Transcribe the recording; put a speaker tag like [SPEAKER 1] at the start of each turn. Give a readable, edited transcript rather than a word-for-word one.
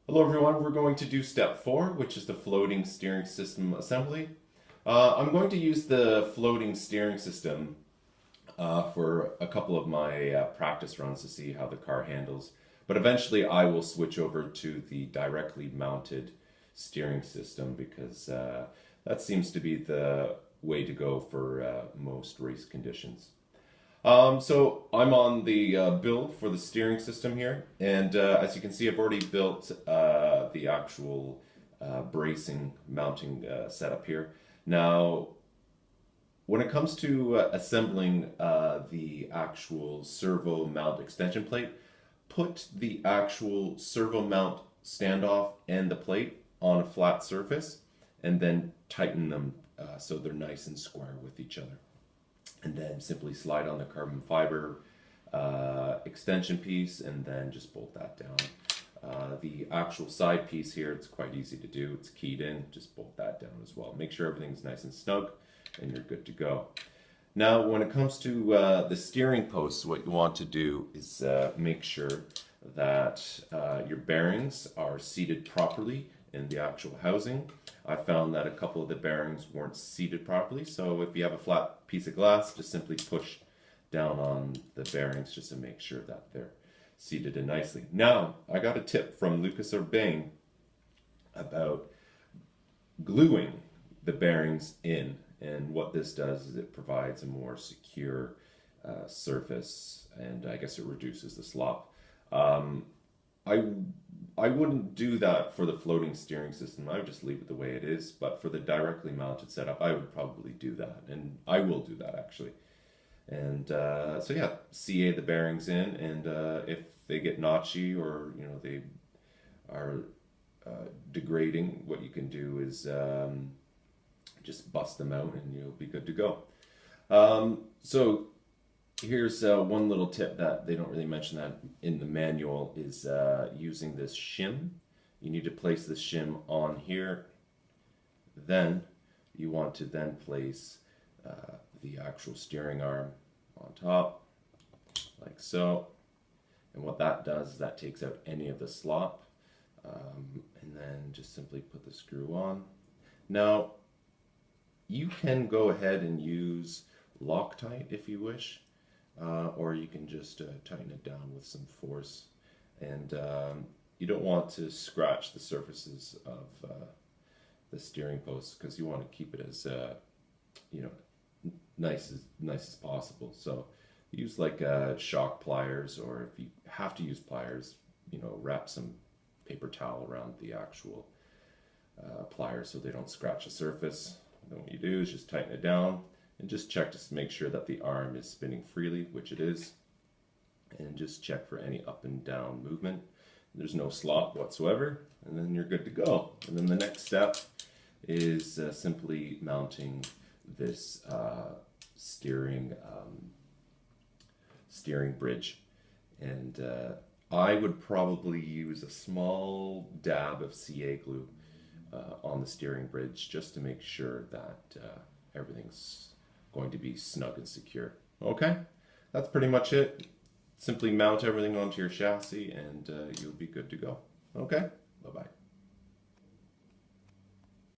[SPEAKER 1] Hello everyone, we're going to do step 4, which is the floating steering system assembly. I'm going to use the floating steering system for a couple of my practice runs to see how the car handles, but eventually I will switch over to the directly mounted steering system because that seems to be the way to go for most race conditions. So I'm on the build for the steering system here, and as you can see, I've already built the actual bracing mounting setup here. Now, when it comes to assembling the actual servo mount extension plate, put the actual servo mount standoff and the plate on a flat surface, and then tighten them so they're nice and square with each other, and then simply slide on the carbon fiber extension piece and then just bolt that down. The actual side piece here, it's quite easy to do. It's keyed in, just bolt that down as well. Make sure everything's nice and snug and you're good to go. Now, when it comes to the steering posts, what you want to do is make sure that your bearings are seated properly in the actual housing. I found that a couple of the bearings weren't seated properly, so if you have a flat piece of glass, just simply push down on the bearings just to make sure that they're seated in nicely. Now, I got a tip from Lucas Urbane about gluing the bearings in, and what this does is it provides a more secure surface, and I guess it reduces the slop. I wouldn't do that for the floating steering system. I would just leave it the way it is. But for the directly mounted setup, I would probably do that, and I will do that actually. And so yeah, CA the bearings in, and if they get notchy or they are degrading, what you can do is just bust them out, and you'll be good to go. So here's one little tip that they don't really mention that in the manual is using this shim. You need to place the shim on here. Then you want to then place the actual steering arm on top, like so. And what that does is that takes out any of the slop. And then just simply put the screw on. Now, you can go ahead and use Loctite if you wish. Or you can just tighten it down with some force, and you don't want to scratch the surfaces of the steering post because you want to keep it as nice as possible. So use like shock pliers, or if you have to use pliers, wrap some paper towel around the actual pliers so they don't scratch the surface. Then what you do is just tighten it down. And just check to make sure that the arm is spinning freely, which it is. And just check for any up and down movement. There's no slop whatsoever, and then you're good to go. And then the next step is simply mounting this steering bridge. And I would probably use a small dab of CA glue on the steering bridge just to make sure that everything's going to be snug and secure. Okay, that's pretty much it. Simply mount everything onto your chassis and you'll be good to go. Okay, bye-bye.